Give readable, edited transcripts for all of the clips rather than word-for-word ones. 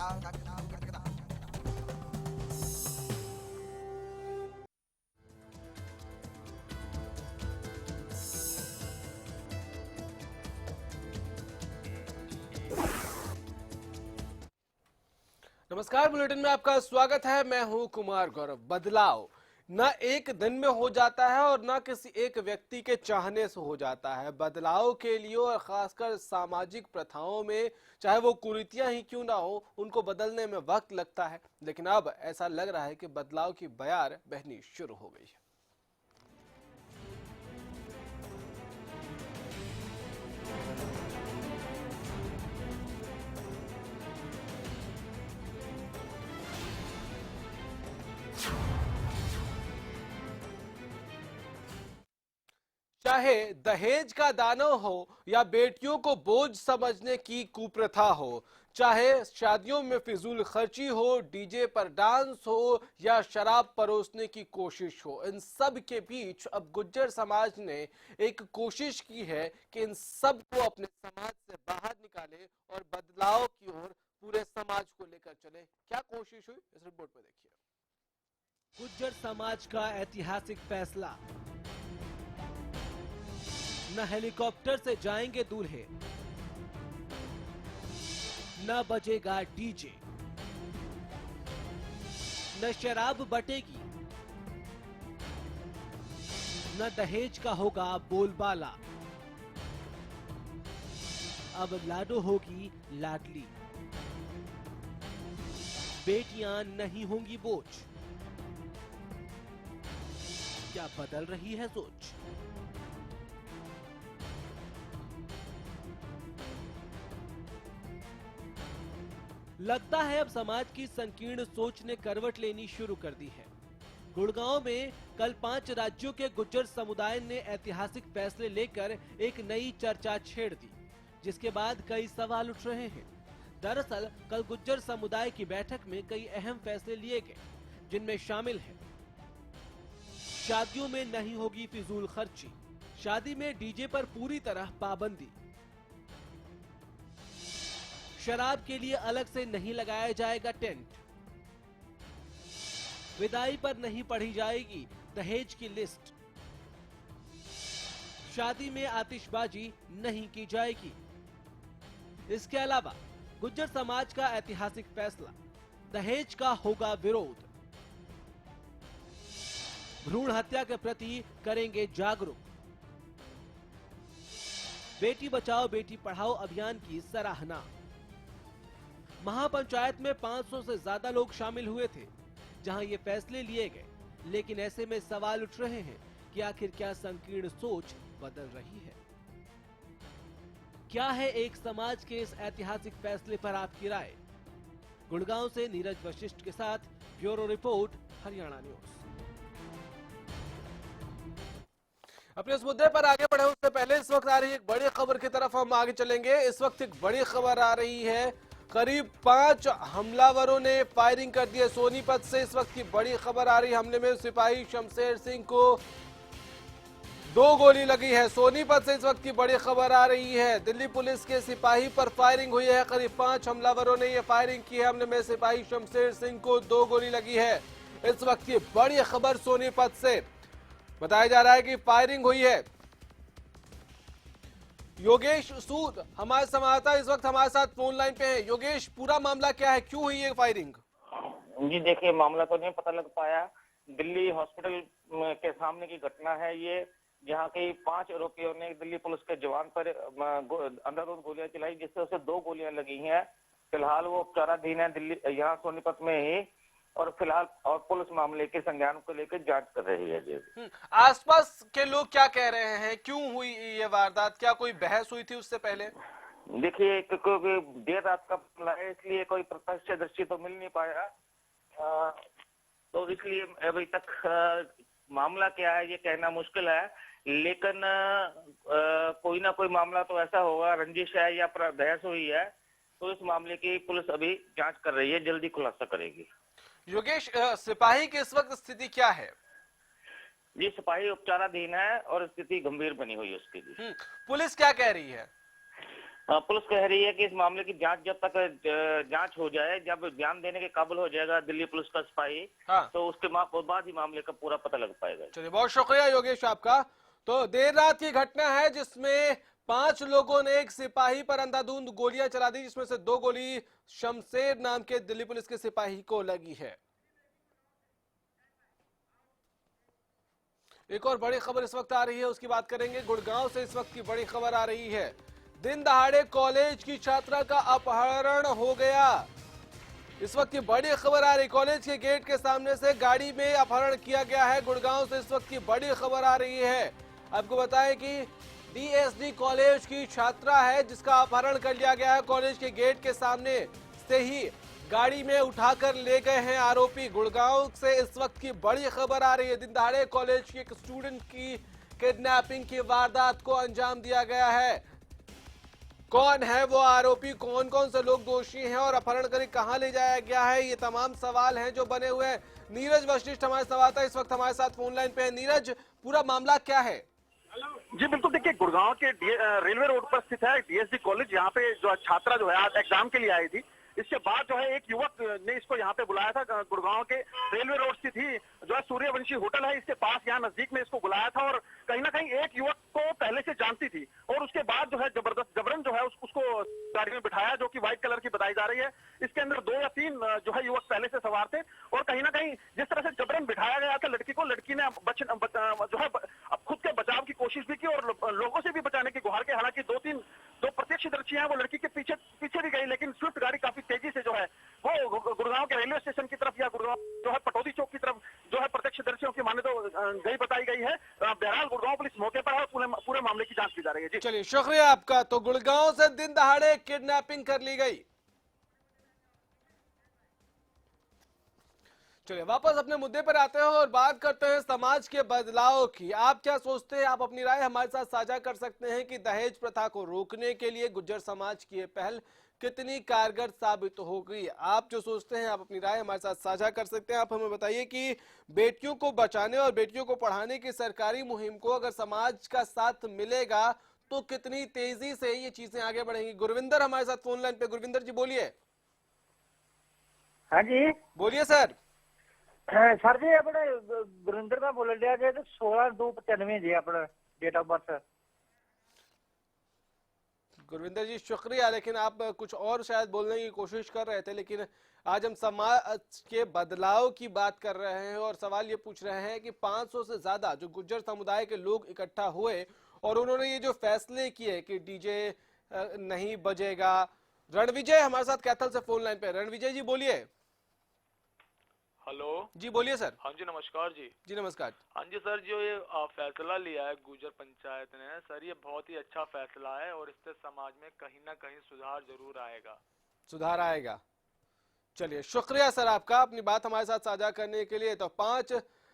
नमस्कार, बुलेटिन में आपका स्वागत है। मैं हूं कुमार गौरव। बदलाव न एक दिन में हो जाता है और न किसी एक व्यक्ति के चाहने से हो जाता है। बदलाव के लिए और खासकर सामाजिक प्रथाओं में, चाहे वो कुरीतियां ही क्यों ना हो, उनको बदलने में वक्त लगता है। लेकिन अब ऐसा लग रहा है कि बदलाव की बयार बहनी शुरू हो गई है। चाहे दहेज का दानव हो या बेटियों को बोझ समझने की कुप्रथा हो, चाहे शादियों में फिजूल खर्ची हो, डीजे पर डांस हो या शराब परोसने की कोशिश हो, इन सब के बीच अब गुज्जर समाज ने एक कोशिश की है कि इन सब को अपने समाज से बाहर निकाले और बदलाव की ओर पूरे समाज को लेकर चले। क्या कोशिश हुई, इस रिपोर्ट में देखिए। गुज्जर समाज का ऐतिहासिक फैसला। न हेलीकॉप्टर से जाएंगे दूल्हे, न बजेगा डीजे, न शराब बटेगी, न दहेज का होगा बोलबाला। अब लाडो होगी लाडली, बेटियां नहीं होंगी बोझ। क्या बदल रही है सोच? लगता है अब समाज की संकीर्ण सोच ने करवट लेनी शुरू कर दी है। गुड़गांव में कल 5 राज्यों के गुज्जर समुदाय ने ऐतिहासिक फैसले लेकर एक नई चर्चा छेड़ दी, जिसके बाद कई सवाल उठ रहे हैं। दरअसल कल गुज्जर समुदाय की बैठक में कई अहम फैसले लिए गए, जिनमें शामिल है शादियों में नहीं होगी फिजूल खर्ची, शादी में डीजे पर पूरी तरह पाबंदी, शराब के लिए अलग से नहीं लगाया जाएगा टेंट, विदाई पर नहीं पढ़ी जाएगी दहेज की लिस्ट, शादी में आतिशबाजी नहीं की जाएगी। इसके अलावा गुज्जर समाज का ऐतिहासिक फैसला, दहेज का होगा विरोध, भ्रूण हत्या के प्रति करेंगे जागरूक, बेटी बचाओ बेटी पढ़ाओ अभियान की सराहना। महापंचायत में 500 से ज्यादा लोग शामिल हुए थे, जहां ये फैसले लिए गए। लेकिन ऐसे में सवाल उठ रहे हैं कि आखिर क्या संकीर्ण सोच बदल रही है? क्या है एक समाज के इस ऐतिहासिक फैसले पर आपकी राय? गुड़गांव से नीरज वशिष्ठ के साथ ब्यूरो रिपोर्ट, हरियाणा न्यूज। अपने इस मुद्दे पर आगे बढ़े उससे पहले इस वक्त आ रही एक बड़ी खबर की तरफ हम आगे चलेंगे। इस वक्त एक बड़ी खबर आ रही है, करीब 5 हमलावरों ने फायरिंग कर दी है सोनीपत से। इस वक्त की बड़ी खबर आ रही है, हमले में सिपाही शमशेर सिंह को 2 गोली लगी है। सोनीपत से इस वक्त की बड़ी खबर आ रही है, दिल्ली पुलिस के सिपाही पर फायरिंग हुई है। करीब 5 हमलावरों ने यह फायरिंग की है। हमले में सिपाही शमशेर सिंह को 2 गोली लगी है। इस वक्त की बड़ी खबर सोनीपत से बताया जा रहा है कि फायरिंग हुई है। योगेश सूद हमारे संवाददाता इस वक्त हमारे साथ फोन लाइन पे है। योगेश, पूरा मामला क्या है, क्यों हुई ये फायरिंग? जी देखिए, मामला तो नहीं पता लग पाया। दिल्ली हॉस्पिटल के सामने की घटना है ये, जहां के 5 आरोपियों ने दिल्ली पुलिस के जवान पर अंधाधुंध गोलियां चलाई, जिससे उसे 2 गोलियां लगी हैं। फिलहाल वो उपचाराधीन है दिल्ली, यहाँ सोनीपत में ही, और फिलहाल और पुलिस मामले के संज्ञान को लेकर जांच कर रही है। जी आसपास के लोग क्या कह रहे हैं, क्यों हुई ये वारदात? क्या कोई बहस हुई थी उससे पहले? देखिए, क्योंकि देर रात का मामला है, इसलिए कोई प्रत्यक्षदर्शी तो मिल नहीं पाया, तो इसलिए अभी तक मामला क्या है ये कहना मुश्किल है। लेकिन कोई ना कोई मामला तो ऐसा होगा, रंजिश है या बहस हुई है, तो इस मामले की पुलिस अभी जांच कर रही है, जल्दी खुलासा करेगी। योगेश, सिपाही की इस वक्त स्थिति क्या है? जी, सिपाही उपचाराधीन है और स्थिति गंभीर बनी हुई है उसकी। पुलिस क्या कह रही है? पुलिस कह रही है कि इस मामले की जांच जब तक जांच हो जाए, जब बयान देने के काबिल हो जाएगा दिल्ली पुलिस का सिपाही, हाँ, तो उसके बाद ही मामले का पूरा पता लग पाएगा। चलिए बहुत शुक्रिया योगेश आपका। तो देर रात की घटना है जिसमें 5 लोगों ने एक सिपाही पर अंधाधुंध गोलियां चला दी, जिसमें से 2 गोली शमशेर नाम के दिल्ली पुलिस के सिपाही को लगी है। एक और बड़ी खबर इस वक्त आ रही है, उसकी बात करेंगे। गुड़गांव से इस वक्त की बड़ी खबर आ रही है। दिन दहाड़े कॉलेज की छात्रा का अपहरण हो गया। इस वक्त की बड़ी खबर आ रही, कॉलेज के गेट के सामने से गाड़ी में अपहरण किया गया है। गुड़गांव से इस वक्त की बड़ी खबर आ रही है। आपको बताएं कि डीएसडी कॉलेज की छात्रा है जिसका अपहरण कर लिया गया है। कॉलेज के गेट के सामने से ही गाड़ी में उठाकर ले गए हैं आरोपी। गुड़गांव से इस वक्त की बड़ी खबर आ रही है। दिन दहाड़े कॉलेज के एक स्टूडेंट की किडनैपिंग की वारदात को अंजाम दिया गया है। कौन है वो आरोपी, कौन कौन से लोग दोषी हैं और अपहरण कर कहां ले जाया गया है, ये तमाम सवाल हैं जो बने हुए हैं। नीरज वशिष्ठ हमारे संवाददाता इस वक्त हमारे साथ फोन लाइन पे है। नीरज, पूरा मामला क्या है? जी बिल्कुल, देखिए गुड़गांव के रेलवे रोड पर स्थित है डीएसडी कॉलेज। यहाँ पे जो छात्रा जो है आज एग्जाम के लिए आई थी। इसके बाद जो है एक युवक ने इसको यहाँ पे बुलाया था। गुड़गांव के रेलवे रोड स्थित ही जो है सूर्यवंशी होटल है, इसके पास यहाँ नजदीक में इसको बुलाया था। और कहीं ना कहीं एक युवक को पहले से जानती थी और उसके बाद जो है जबरन जो है उसको गाड़ी में बिठाया, जो कि व्हाइट कलर की बताई जा रही है। इसके अंदर 2 या 3 जो है युवक पहले से सवार थे और कहीं ना कहीं जिस तरह से जबरन बिठाया गया था लड़की को, लड़की ने जो है अब खुद के बचाव की कोशिश भी की और लोगों से भी बचाने की गुहार की। हालांकि 2 प्रत्यक्षदर्शी हैं, वो लड़की के पीछे भी गई, लेकिन स्विफ्ट गाड़ी काफी तेजी से जो है वो गुड़गांव के रेलवे स्टेशन की तरफ या गुड़गांव जो है पटौदी चौक की तरफ जो है प्रत्यक्षदर्शियों की माने तो गई बताई गई है। बहरहाल गुड़गांव पुलिस मौके पर है, पूरे मामले की जांच की जा रही है। जी चलिए शुक्रिया आपका। तो गुड़गांव से दिन दहाड़े किडनैपिंग कर ली गई। चलिए वापस अपने मुद्दे पर आते हैं और बात करते हैं समाज के बदलाव की। आप क्या सोचते हैं? आप अपनी राय हमारे साथ साझा कर सकते हैं कि दहेज प्रथा को रोकने के लिए गुर्जर समाज की ये पहल कितनी कारगर साबित होगी। आप जो सोचते हैं आप अपनी राय हमारे साथ साझा कर सकते हैं। आप हमें बताइए कि बेटियों को बचाने और बेटियों को पढ़ाने की सरकारी मुहिम को अगर समाज का साथ मिलेगा तो कितनी तेजी से ये चीजें आगे बढ़ेंगी। गुरविंदर हमारे साथ फोन लाइन पे। गुरविंदर जी बोलिए। हाँ जी बोलिए सर। सर जी अपने गुरिंदर का बोल रहा है 16/2/95 जी अपना डेट ऑफ बर्थ। गुरविंदर जी शुक्रिया, लेकिन आप कुछ और शायद बोलने की कोशिश कर रहे थे, लेकिन आज हम समाज के बदलाव की बात कर रहे हैं और सवाल ये पूछ रहे हैं कि 500 से ज्यादा जो गुर्जर समुदाय के लोग इकट्ठा हुए और उन्होंने ये जो फैसले किए कि डीजे नहीं बजेगा। रणविजय हमारे साथ कैथल से फोन लाइन पे। रणविजय जी बोलिए। हेलो जी बोलिए सर। हाँ जी नमस्कार जी। जी नमस्कार। हाँ जी सर, जो ये फैसला लिया है गुर्जर पंचायत ने सर, ये बहुत ही अच्छा फैसला है और इससे समाज में कहीं ना कहीं सुधार जरूर आएगा। सुधार आएगा। चलिए शुक्रिया सर आपका अपनी बात हमारे साथ साझा करने के लिए। तो 5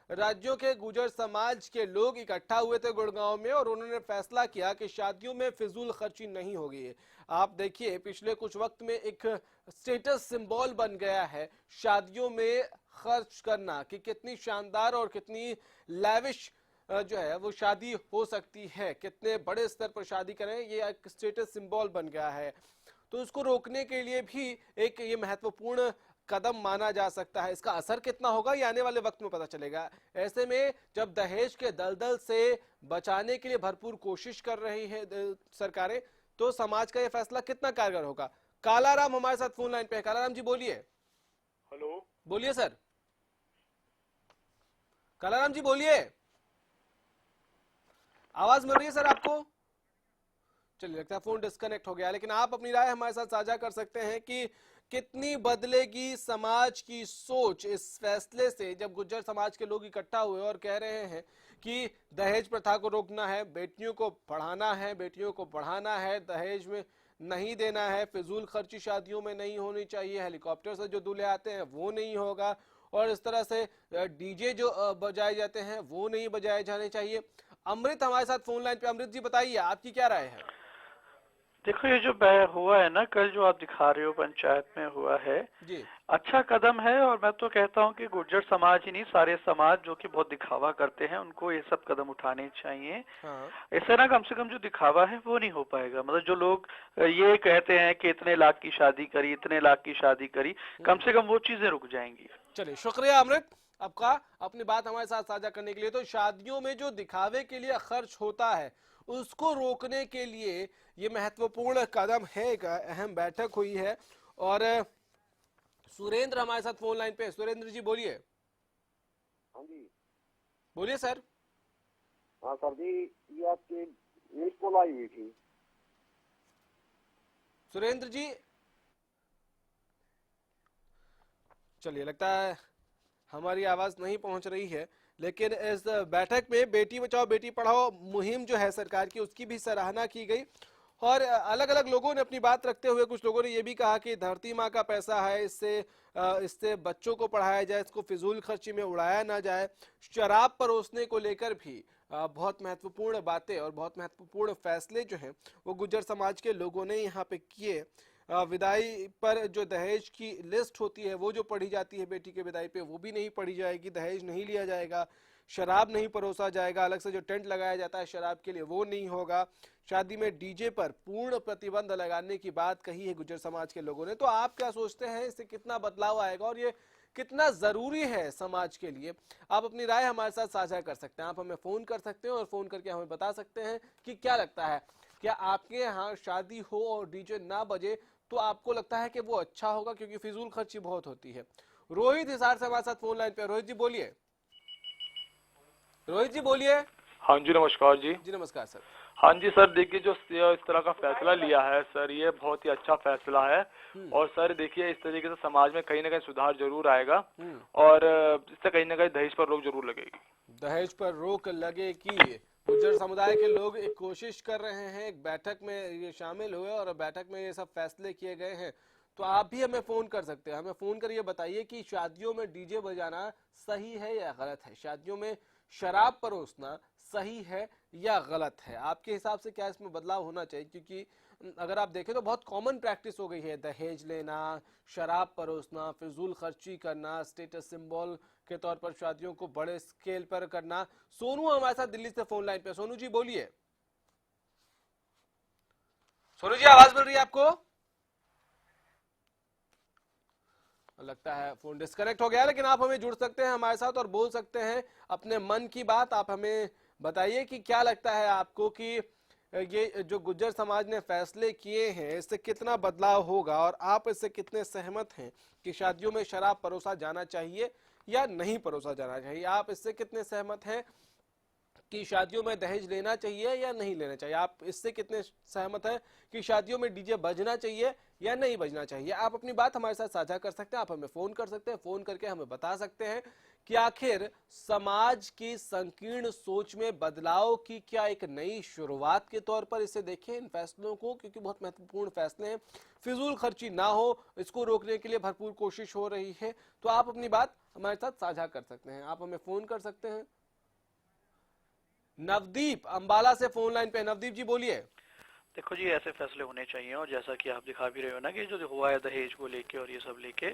राज्यों के गुर्जर समाज के लोग इकट्ठा हुए थे गुड़गांव में और उन्होंने फैसला किया कि शादियों में फिजूल खर्ची नहीं होगी। आप देखिए पिछले कुछ वक्त में एक स्टेटस सिंबल बन गया है शादियों में खर्च करना, कि कितनी शानदार और कितनी लैविश जो है वो शादी हो सकती है, कितने बड़े स्तर पर शादी करें, ये एक स्टेटस सिंबल बन गया है। तो उसको रोकने के लिए भी एक ये महत्वपूर्ण कदम माना जा सकता है। इसका असर कितना होगा ये आने वाले वक्त में पता चलेगा। ऐसे में जब दहेज के दलदल से बचाने के लिए भरपूर कोशिश कर रही है सरकारें, तो समाज का ये फैसला कितना कारगर होगा। कालाराम हमारे साथ फोन लाइन पे है। कालाराम जी बोलिए। हेलो बोलिए सर। कालाराम जी बोलिए। आवाज मिल रही है सर आपको? चलिए लगता है फोन डिस्कनेक्ट हो गया, लेकिन आप अपनी राय हमारे साथ साझा कर सकते हैं कि कितनी बदलेगी समाज की सोच इस फैसले से, जब गुर्जर समाज के लोग इकट्ठा हुए और कह रहे हैं कि दहेज प्रथा को रोकना है, बेटियों को पढ़ाना है, बेटियों को बढ़ाना है, दहेज में नहीं देना है, फिजूल खर्ची शादियों में नहीं होनी चाहिए, हेलीकॉप्टर से जो दूल्हे आते हैं वो नहीं होगा और इस तरह से डीजे जो बजाए जाते हैं वो नहीं बजाए जाने चाहिए। अमृत हमारे साथ फोन लाइन पे। अमृत जी बताइए आपकी क्या राय है? देखो ये जो हुआ है ना कल, जो आप दिखा रहे हो पंचायत में हुआ है, जी अच्छा कदम है। और मैं तो कहता हूँ कि गुर्जर समाज ही नहीं, सारे समाज जो कि बहुत दिखावा करते हैं, उनको ये सब कदम उठाने चाहिए। हाँ इससे ना कम से कम जो दिखावा है वो नहीं हो पाएगा। मतलब जो लोग ये कहते हैं कि इतने लाख की शादी करी, इतने लाख की शादी करी, कम से कम वो चीजें रुक जाएंगी। चलिए, शुक्रिया अमृत आपका अपनी बात हमारे साथ साझा करने के लिए। तो शादियों में जो दिखावे के लिए खर्च होता है उसको रोकने के लिए ये महत्वपूर्ण कदम है। एक अहम बैठक हुई है और सुरेंद्र हमारे साथ फोन लाइन पे। सुरेंद्र जी बोलिए। हाँ जी। बोलिए सर। हाँ सर जी, ये आपकी मिस कॉल आई हुई थी। सुरेंद्र जी, चलिए लगता है हमारी आवाज नहीं पहुंच रही है, लेकिन इस बैठक में बेटी बचाओ बेटी पढ़ाओ मुहिम जो है सरकार की, उसकी भी सराहना की गई और अलग अलग लोगों ने अपनी बात रखते हुए कुछ लोगों ने ये भी कहा कि धरती माँ का पैसा है, इससे बच्चों को पढ़ाया जाए, इसको फिजूल खर्ची में उड़ाया ना जाए। शराब परोसने को लेकर भी बहुत महत्वपूर्ण बातें और बहुत महत्वपूर्ण फैसले जो हैं वो गुर्जर समाज के लोगों ने यहाँ पे किए। विदाई पर जो दहेज की लिस्ट होती है वो जो पढ़ी जाती है बेटी के विदाई पे, वो भी नहीं पढ़ी जाएगी। दहेज नहीं लिया जाएगा, शराब नहीं परोसा जाएगा, अलग से जो टेंट लगाया जाता है शराब के लिए वो नहीं होगा। शादी में डीजे पर पूर्ण प्रतिबंध लगाने की बात कही है गुर्जर समाज के लोगों ने। तो आप क्या सोचते हैं, इससे कितना बदलाव आएगा और ये कितना जरूरी है समाज के लिए? आप अपनी राय हमारे साथ साझा कर सकते हैं। आप हमें फोन कर सकते हैं और फोन करके हमें बता सकते हैं कि क्या लगता है, क्या आपके यहाँ शादी हो और डीजे ना बजे तो आपको लगता है कि वो अच्छा होगा, क्योंकि फिजूल खर्ची बहुत होती है। रोहित हिसार से हमारे साथ फोन लाइन पे। रोहित जी बोलिए। रोहित जी बोलिए। हाँ जी नमस्कार जी। जी नमस्कार सर। हाँ जी सर, देखिए जो इस तरह का फैसला लिया है सर, ये बहुत ही अच्छा फैसला है। और सर देखिए, इस तरीके से समाज में कहीं ना कहीं सुधार जरूर आएगा और इससे कहीं ना कहीं दहेज पर रोक जरूर लगेगी। दहेज पर रोक लगेगी। गुर्जर समुदाय के लोग एक कोशिश कर रहे हैं, एक बैठक में ये शामिल हुए और बैठक में ये सब फैसले किए गए हैं। तो आप भी हमें फोन कर सकते हैं। हमें फोन कर ये बताइए कि शादियों में डीजे बजाना सही है या गलत है, शादियों में शराब परोसना सही है या गलत है। आपके हिसाब से क्या इसमें बदलाव होना चाहिए? क्योंकि अगर आप देखें तो बहुत कॉमन प्रैक्टिस हो गई है, दहेज लेना, शराब परोसना, फिजूल खर्ची करना, स्टेटस सिंबल के तौर पर शादियों को बड़े स्केल पर करना। सोनू हमारे साथ दिल्ली से फोन लाइन पे। सोनू जी बोलिए। सोनू जी आवाज मिल रही है आपको? लगता है फोन डिस्कनेक्ट हो गया, लेकिन आप हमें जुड़ सकते हैं हमारे साथ और बोल सकते हैं अपने मन की बात। आप हमें बताइए कि क्या लगता है आपको कि ये जो गुर्जर समाज ने फैसले किए हैं इससे कितना बदलाव होगा और आप इससे कितने सहमत हैं कि शादियों में शराब परोसा जाना चाहिए या नहीं परोसा जाना चाहिए? आप इससे कितने सहमत हैं कि शादियों में दहेज लेना चाहिए या नहीं लेना चाहिए? आप इससे कितने सहमत हैं कि शादियों में डीजे बजना चाहिए या नहीं बजना चाहिए? आप अपनी बात हमारे साथ साझा कर सकते हैं। आप हमें फोन कर सकते हैं, फोन करके हमें बता सकते हैं कि आखिर समाज की संकीर्ण सोच में बदलाव की क्या एक नई शुरुआत के तौर पर इसे देखें इन फैसलों को, क्योंकि बहुत महत्वपूर्ण फैसले हैं। फिजूल खर्ची ना हो, इसको रोकने के लिए भरपूर कोशिश हो रही है। तो आप अपनी बात हमारे साथ साझा कर सकते हैं। आप हमें फोन कर सकते हैं। नवदीप अंबाला से फोन लाइन पे। नवदीप जी बोलिए। देखो जी, ऐसे फैसले होने चाहिए और जैसा कि आप दिखा भी रहे हो ना कि जो हुआ है दहेज को लेके और ये सब लेके,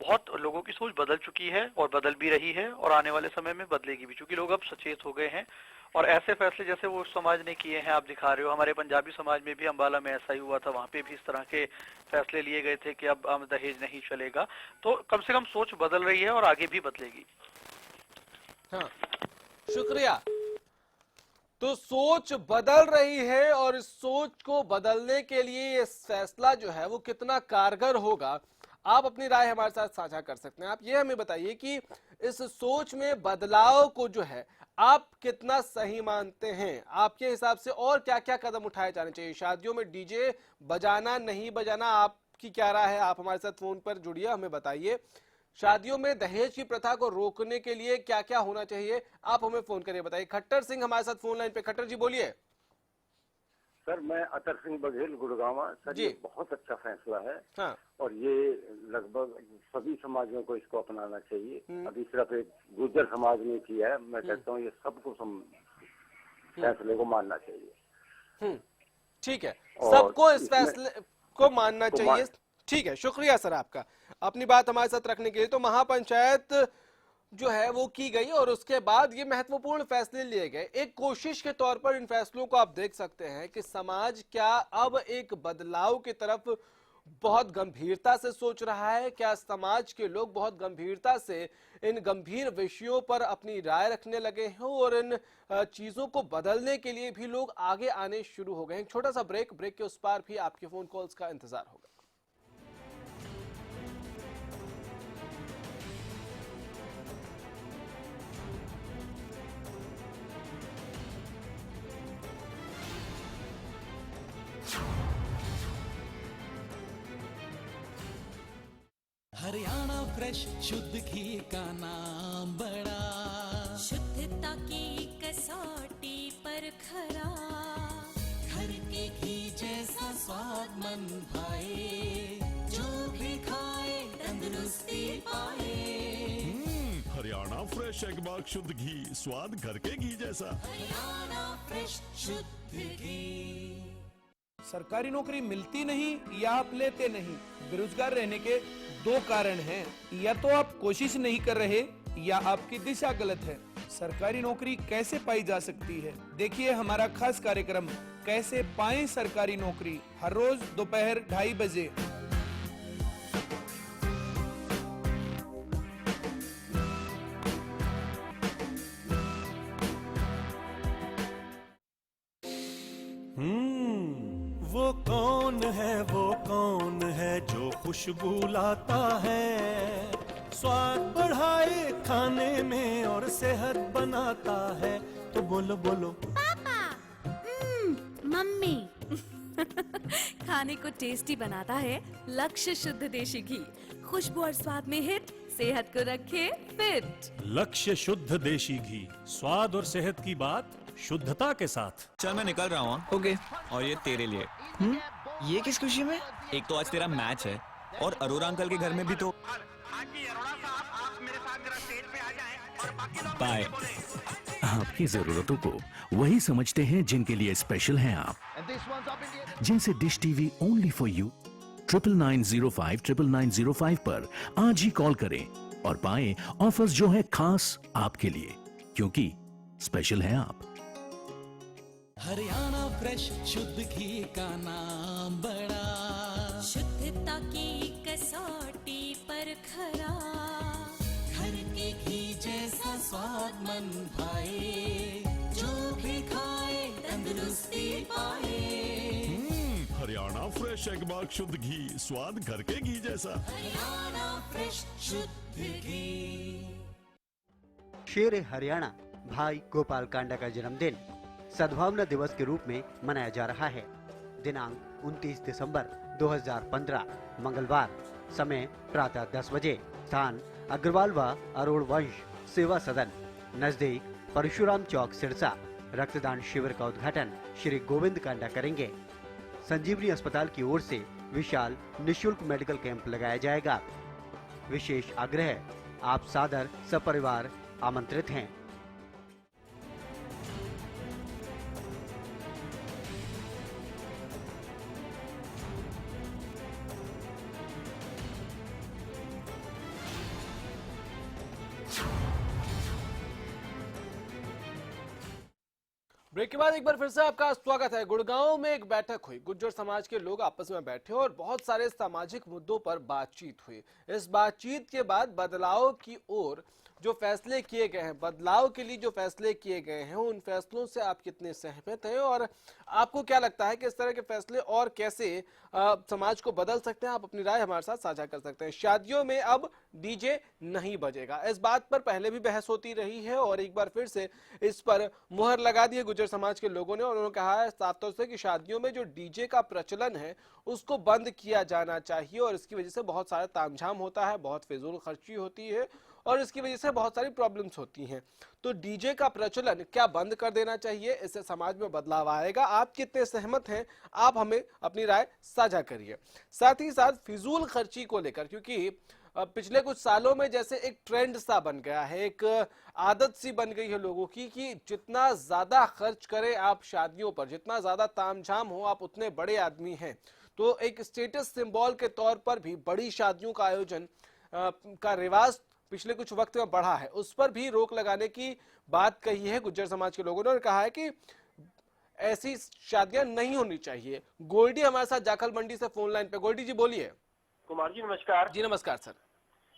बहुत लोगों की सोच बदल चुकी है और बदल भी रही है और आने वाले समय में बदलेगी भी, क्योंकि लोग अब सचेत हो गए हैं। और ऐसे फैसले जैसे वो समाज ने किए हैं, आप दिखा रहे हो, हमारे पंजाबी समाज में भी अंबाला में ऐसा ही हुआ था, वहाँ पे भी इस तरह के फैसले लिए गए थे कि अब दहेज नहीं चलेगा। तो कम से कम सोच बदल रही है और आगे भी बदलेगी। हाँ, शुक्रिया। तो सोच बदल रही है और इस सोच को बदलने के लिए ये फैसला जो है वो कितना कारगर होगा, आप अपनी राय हमारे साथ साझा कर सकते हैं। आप ये हमें बताइए कि इस सोच में बदलाव को जो है आप कितना सही मानते हैं? आपके हिसाब से और क्या क्या कदम उठाए जाने चाहिए? शादियों में डीजे बजाना नहीं बजाना, आपकी क्या राय है? आप हमारे साथ फोन पर जुड़िए, हमें बताइए। शादियों में दहेज की प्रथा को रोकने के लिए क्या क्या होना चाहिए? आप हमें फोन करिए, बताइए। खट्टर सिंह हमारे साथ फोन लाइन पे। खट्टर जी बोलिए। सर मैं अतर सिंह बघेल गुड़गावा। सर जी। ये बहुत अच्छा फैसला है। हाँ। और ये लगभग सभी समाजों को इसको अपनाना चाहिए। अभी सिर्फ एक गुर्जर समाज ने किया है, मैं कहता हूँ ये सबको फैसले को मानना चाहिए। ठीक है, और सबको इस इसमें- फैसले को मानना चाहिए। ठीक है, शुक्रिया सर आपका अपनी बात हमारे साथ रखने के लिए। तो महापंचायत जो है वो की गई और उसके बाद ये महत्वपूर्ण फैसले लिए गए। एक कोशिश के तौर पर इन फैसलों को आप देख सकते हैं कि समाज क्या अब एक बदलाव की तरफ बहुत गंभीरता से सोच रहा है। क्या समाज के लोग बहुत गंभीरता से इन गंभीर विषयों पर अपनी राय रखने लगे हैं और इन चीजों को बदलने के लिए भी लोग आगे आने शुरू हो गए हैं। छोटा सा ब्रेक के उस पार भी आपके फोन कॉल्स का इंतजार होगा। हरियाणा फ्रेश शुद्ध घी का नाम बड़ा, शुद्धता की कसौटी पर खरा, घर के घी जैसा स्वाद मन भाए, जो भी खाए तंदुरुस्ती पाए। हरियाणा फ्रेश एगबाग शुद्ध घी, स्वाद घर के घी जैसा। हरियाणा फ्रेश शुद्ध घी। सरकारी नौकरी मिलती नहीं या आप लेते नहीं, बेरोजगार रहने के दो कारण हैं। या तो आप कोशिश नहीं कर रहे या आपकी दिशा गलत है। सरकारी नौकरी कैसे पाई जा सकती है, देखिए हमारा खास कार्यक्रम कैसे पाएं सरकारी नौकरी, हर रोज दोपहर 2:30 बजे। वो कौन है जो खुशबू लाता है, स्वाद बढ़ाए खाने में और सेहत बनाता है। तो बोलो बोलो पापा, मम्मी। खाने को टेस्टी बनाता है लक्ष्य शुद्ध देशी घी, खुशबू और स्वाद में हिट, सेहत को रखे फिट। लक्ष्य शुद्ध देशी घी, स्वाद और सेहत की बात शुद्धता के साथ। चल मैं निकल रहा हूँ। ओके। और ये तेरे लिए। ये किस खुशी में? एक तो आज तेरा मैच है और अरोरा अंकल के घर में भी तो। बाय। आपकी जरूरतों को वही समझते हैं जिनके लिए स्पेशल हैं आप, जिनसे dish TV only for you 9905 99905 पर आज ही कॉल करें और पाएं ऑफर्स जो है खास आपके लिए, क्योंकि स्पेशल हैं आप। हरियाणा फ्रेश शुद्ध घी का नाम बड़ा, शुद्धता की कसौटी पर खरा, घर के घी जैसा स्वाद मन भाए, जो भी खाए तंदुरुस्ती पाए। हरियाणा फ्रेश एगबाग शुद्ध घी, स्वाद घर के घी जैसा। हरियाणा फ्रेश शुद्ध घी। शेर हरियाणा भाई गोपाल कांडा का जन्मदिन सद्भावना दिवस के रूप में मनाया जा रहा है। दिनांक 29 दिसंबर 2015 मंगलवार, समय प्रातः 10 बजे, स्थान अग्रवाल व अरोड़ वंश सेवा सदन नजदीक परशुराम चौक सिरसा। रक्तदान शिविर का उद्घाटन श्री गोविंद कांडा करेंगे। संजीवनी अस्पताल की ओर से विशाल निशुल्क मेडिकल कैंप लगाया जाएगा। विशेष आग्रह, आप सादर सपरिवार आमंत्रित हैं। ब्रेक के बाद एक बार फिर से आपका स्वागत है। गुड़गांव में एक बैठक हुई, गुर्जर समाज के लोग आपस में बैठे और बहुत सारे सामाजिक मुद्दों पर बातचीत हुई। इस बातचीत के बाद बदलाव की ओर जो फैसले किए गए हैं, बदलाव के लिए जो फैसले किए गए हैं, उन फैसलों से आप कितने सहमत हैं और आपको क्या लगता है कि इस तरह के फैसले और कैसे समाज को बदल सकते हैं? आप अपनी राय हमारे साथ साझा कर सकते हैं। शादियों में अब डीजे नहीं बजेगा, इस बात पर पहले भी बहस होती रही है और एक बार फिर से इस पर मुहर लगा दी है गुर्जर समाज के लोगों ने और उन्होंने कहा है साफ तौर से कि शादियों में जो डीजे का प्रचलन है उसको बंद किया जाना चाहिए और इसकी वजह से बहुत सारा तामझाम होता है, बहुत फिजूल खर्ची होती है और इसकी वजह से बहुत सारी प्रॉब्लम्स होती हैं। तो डीजे का प्रचलन क्या बंद कर देना चाहिए? इससे समाज में बदलाव आएगा। आप कितने सहमत हैं? आप हमें अपनी राय साझा करिए। साथ ही साथ फिजूल खर्ची को लेकर, क्योंकि पिछले कुछ सालों में जैसे एक ट्रेंड सा बन गया है, एक आदत सी बन गई है लोगों की कि जितना ज्यादा खर्च करें आप शादियों पर, जितना ज्यादा तामझाम हो आप उतने बड़े आदमी हैं। तो एक स्टेटस सिंबल के तौर पर भी बड़ी शादियों का आयोजन का रिवाज पिछले कुछ वक्त में बढ़ा है। उस पर भी रोक लगाने की बात कही है गुज्जर समाज के लोगों ने और कहा है कि ऐसी शादियां नहीं होनी चाहिए। गोल्डी हमारे साथ जाखल मंडी से फोन लाइन पे। गोल्डी जी बोलिए। कुमार जी नमस्कार। जी नमस्कार सर।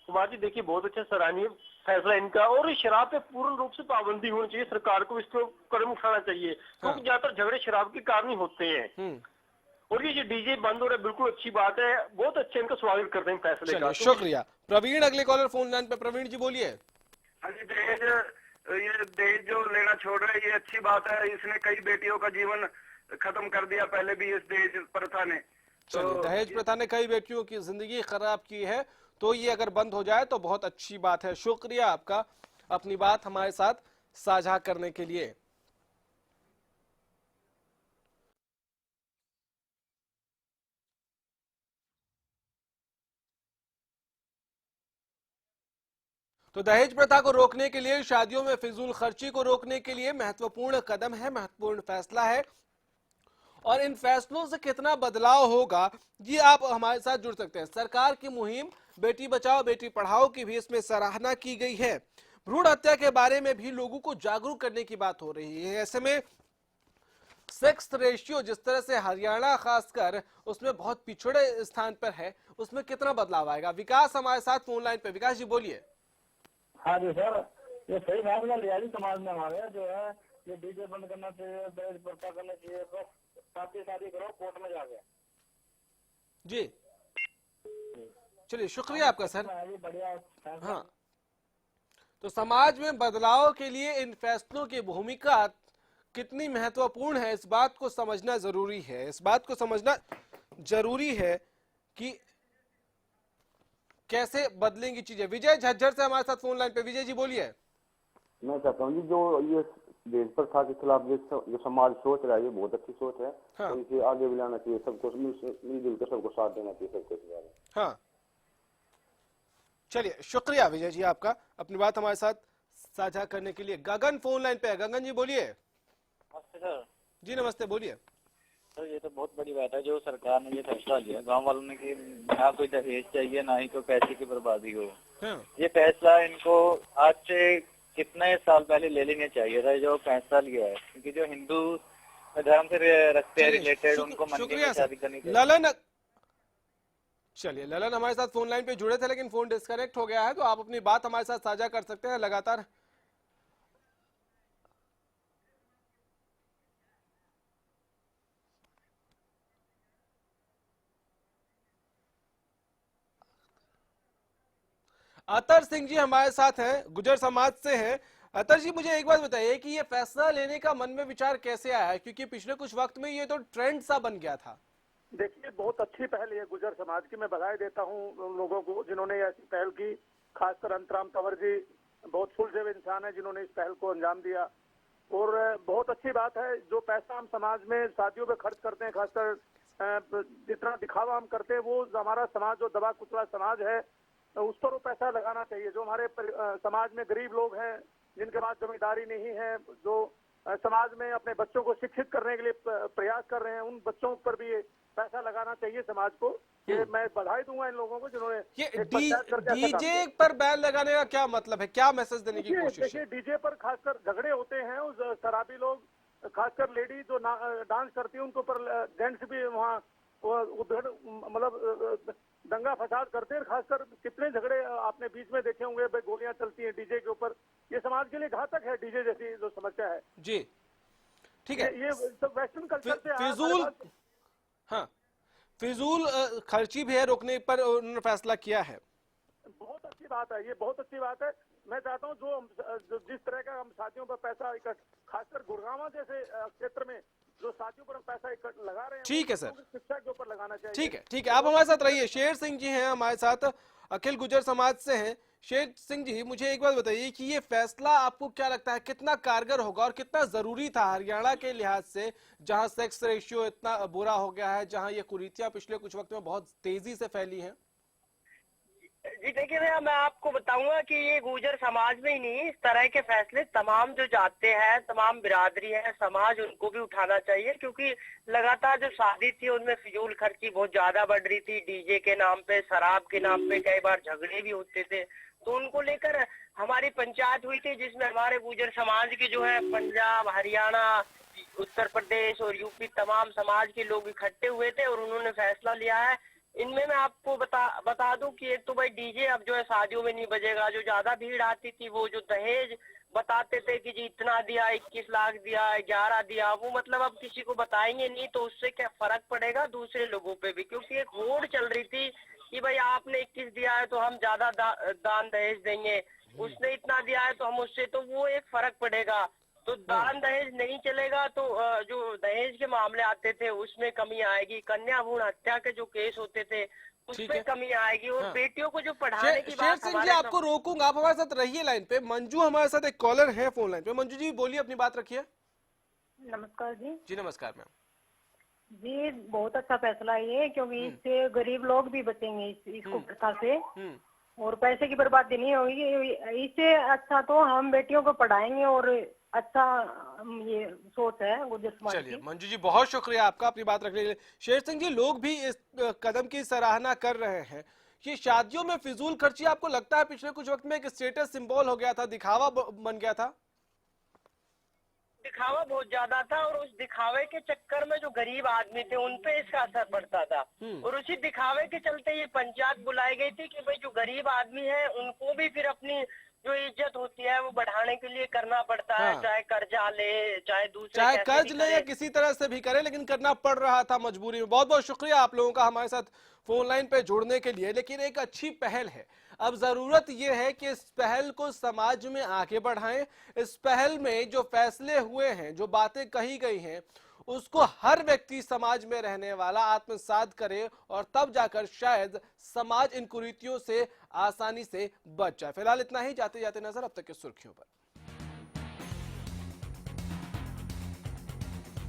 कुमार जी देखिए, बहुत अच्छा सराहनीय फैसला इनका, और इस शराब पे पूर्ण रूप से पाबंदी होनी चाहिए। सरकार को इसको कदम उठाना चाहिए, क्योंकि ज्यादातर झगड़े शराब के कारण ही होते हैं। और ये जो डीजे बंद हो रहा है बिल्कुल अच्छी बात है, बहुत अच्छा इनका स्वागत करते हैं फैसले का। शुक्रिया। प्रवीण अगले कॉलर फोन लाइन पे। प्रवीण जी बोलिए। ये दहेज जो लेना छोड़ रहे हैं ये अच्छी बात है। इसने कई बेटियों का जीवन खत्म कर दिया पहले भी इस दहेज प्रथा ने। चलिए, दहेज प्रथा ने कई बेटियों की जिंदगी खराब की है, तो ये अगर बंद हो जाए तो बहुत अच्छी बात है। शुक्रिया आपका अपनी बात हमारे साथ साझा करने के लिए। तो दहेज प्रथा को रोकने के लिए, शादियों में फिजूल खर्ची को रोकने के लिए महत्वपूर्ण कदम है, महत्वपूर्ण फैसला है। और इन फैसलों से कितना बदलाव होगा ये आप हमारे साथ जुड़ सकते हैं। सरकार की मुहिम बेटी बचाओ बेटी पढ़ाओ की भी इसमें सराहना की गई है। भ्रूण हत्या के बारे में भी लोगों को जागरूक करने की बात हो रही है। ऐसे में सेक्स रेशियो जिस तरह से हरियाणा खासकर उसमें बहुत पिछड़े स्थान पर है, उसमें कितना बदलाव आएगा? विकास हमारे साथ फोन लाइन पे। विकास जी बोलिए। हाँ जी सर, ये सही फैसला लिया जी समाज में हमारे, जो है ये डीजे बंद करना चाहिए, दहेज प्रथा करना चाहिए, बस शादी करो कोर्ट में जाके। जी चलिए, शुक्रिया आपका सर। बढ़िया। हाँ, तो समाज में बदलाव के लिए इन फैसलों की भूमिका कितनी महत्वपूर्ण है, इस बात को समझना जरूरी है। इस बात को समझना जरूरी है कि कैसे बदलेंगी चीजें। विजय झज्जर से हमारे साथ फोन लाइन पे। विजय जी बोलिए। मैं चाहता हूँ जी, जो ये दहेज प्रथा के खिलाफ जो समाज सोच रहा है ये बहुत अच्छी सोच है। हाँ। तो इसे आगे भी लाना चाहिए, सबको मिलजुल कर सबको साथ देना चाहिए सबको। हाँ, चलिए, शुक्रिया विजय जी आपका अपनी बात हमारे साथ साझा करने के लिए। गगन फोन लाइन पे है। गगन जी बोलिए। नमस्ते सर। जी नमस्ते, बोलिए। सर ये तो बहुत बड़ी बात है जो सरकार ने ये फैसला लिया गांव वालों ने कि ना कोई दहेज चाहिए ना ही कोई पैसे की बर्बादी हो। हाँ। ये फैसला इनको आज से कितने साल पहले ले लेने चाहिए था जो फैसला लिया है, क्योंकि जो हिंदू धर्म से रखते हैं रिलेटेड उनको मंदिर में शादी करनी चाहिए। ललन, चलिए ललन हमारे साथ फोन लाइन पे जुड़े थे लेकिन फोन डिस्कनेक्ट हो गया है, तो आप अपनी बात हमारे साथ साझा कर सकते हैं लगातार। अतर सिंह जी हमारे साथ हैं, गुजर समाज से हैं। अतर जी, मुझे एक बात बताइए कि ये फैसला लेने का मन में विचार कैसे आया है, क्योंकि पिछले कुछ वक्त में ये तो ट्रेंड सा बन गया था। देखिए, बहुत अच्छी पहल है गुजर समाज की। मैं बधाई देता हूँ लोगों को जिन्होंने ऐसी पहल की, खासकर अंतराम तंवर जी बहुत सुलझे इंसान है जिन्होंने इस पहल को अंजाम दिया। और बहुत अच्छी बात है जो पैसा हम समाज में शादियों पे खर्च करते हैं, खासकर जितना दिखावा हम करते हैं, वो हमारा समाज जो दबा कुचला समाज है उस पर वो पैसा लगाना चाहिए। जो हमारे समाज में गरीब लोग हैं जिनके पास जमींदारी नहीं है, जो समाज में अपने बच्चों को शिक्षित करने के लिए प्रयास कर रहे हैं, उन बच्चों पर भी पैसा लगाना चाहिए समाज को। ये मैं बधाई दूंगा इन लोगों को जिन्होंने ये डीजे पर बैन लगाने का क्या मतलब है, क्या मैसेज देने की कोशिश है? देखिए, डीजे पर खासकर झगड़े होते हैं, उस शराबी लोग खासकर लेडी जो डांस करती है उनके ऊपर जेंट्स भी वहाँ मतलब दंगा फसाद करते हैं। खासकर कितने झगड़े आपने बीच में देखे होंगे, गोलियां चलती हैं डीजे के ऊपर। ये समाज के लिए घातक है, डीजे जैसी जो समस्या है जी। ठीक है, ये वेस्टर्न कल्चर से फिजूल, हाँ, फिजूल खर्ची भी है रोकने पर उन्होंने फैसला किया है। बहुत अच्छी बात है, ये बहुत अच्छी बात है। मैं चाहता हूँ जो जिस तरह का हम शादियों पर पैसा खासकर गुड़गांव जैसे क्षेत्र में जो शादियों पर पैसा लगा रहे हैं, ठीक है सर, शिक्षा के ऊपर लगाना चाहिए। ठीक है, ठीक है, आप हमारे साथ रहिए। शेर सिंह जी हैं हमारे साथ, अखिल गुजर समाज से हैं। शेर सिंह जी, मुझे एक बात बताइए कि ये फैसला आपको क्या लगता है कितना कारगर होगा और कितना जरूरी था हरियाणा के लिहाज से, जहां सेक्स रेशियो इतना बुरा हो गया है, जहां ये कुरीतियां पिछले कुछ वक्त में बहुत तेजी से फैली हैं? जी देखिए भैया, मैं आपको बताऊंगा कि ये गुर्जर समाज में ही नहीं, इस तरह के फैसले तमाम जो जाते हैं, तमाम बिरादरी है, समाज, उनको भी उठाना चाहिए। क्योंकि लगातार जो शादी थी उनमें फिजूल खर्ची बहुत ज्यादा बढ़ रही थी, डीजे के नाम पे, शराब के नाम पे कई बार झगड़े भी होते थे। तो उनको लेकर हमारी पंचायत हुई थी, जिसमें हमारे गुर्जर समाज के जो है पंजाब, हरियाणा, उत्तर प्रदेश और यूपी तमाम समाज के लोग इकट्ठे हुए थे और उन्होंने फैसला लिया है। इनमें मैं आपको बता दूं कि एक तो भाई डीजे अब जो है शादियों में नहीं बजेगा। जो ज्यादा भीड़ आती थी वो जो दहेज बताते थे कि जी इतना दिया, 21 लाख दिया, 11 दिया, वो मतलब अब किसी को बताएंगे नहीं, तो उससे क्या फर्क पड़ेगा दूसरे लोगों पे भी। क्योंकि एक होड़ चल रही थी कि भाई आपने 21 दिया है तो हम ज्यादा दान दहेज देंगे, उसने इतना दिया है तो हम उससे, तो वो एक फर्क पड़ेगा। तो दान दहेज नहीं चलेगा तो जो दहेज के मामले आते थे उसमें कमी आएगी, कन्या भ्रूण हत्या के जो केस होते थे उसमें कमी आएगी, और बेटियों को जो पढ़ाने की बात। शेर सिंह जी, आपको रोकूंगा, आप हमारे साथ रहिए लाइन पे। मंजू हमारे साथ एक कॉलर है फोन लाइन पे। मंजू जी बोलिए, अपनी बात रखिए। नमस्कार जी। जी नमस्कार मैम। जी बहुत अच्छा फैसला है ये, क्योंकि इससे गरीब लोग भी बचेंगे इसको प्रथा से, और पैसे की बर्बादी नहीं होगी। इससे अच्छा तो हम बेटियों को पढ़ाएंगे, और अच्छा ये सोच है गुर्जर समाज की। चलिए मंजू जी, बहुत शुक्रिया आपका अपनी बात रखने के लिए। शेर सिंह जी, लोग भी इस कदम की सराहना कर रहे हैं कि शादियों में फिजूल खर्ची आपको लगता है पिछले कुछ वक्त में एक स्टेटस सिंबल हो गया था, दिखावा बन गया था? दिखावा बहुत ज्यादा था, और उस दिखावे के चक्कर में जो गरीब आदमी थे उन पे इसका असर पड़ता था। और उसी दिखावे के चलते ये पंचायत बुलाई गई थी कि भाई जो गरीब आदमी है उनको भी फिर अपनी जो इज्जत होती है वो बढ़ाने के लिए करना पड़ता है। चाहे कर्जा ले, चाहे दूसरे, चाहे कर्ज ले या किसी तरह से भी करे, लेकिन करना पड़ रहा था मजबूरी में। बहुत बहुत शुक्रिया आप लोगों का हमारे साथ फोन लाइन पे जुड़ने के लिए। लेकिन एक अच्छी पहल है, अब जरूरत यह है कि इस पहल को समाज में आगे बढ़ाएं। इस पहल में जो फैसले हुए हैं, जो बातें कही गई हैं, उसको हर व्यक्ति समाज में रहने वाला आत्मसात करे, और तब जाकर शायद समाज इन कुरीतियों से आसानी से बच जाए। फिलहाल इतना ही, जाते जाते नजर अब तक की सुर्खियों पर।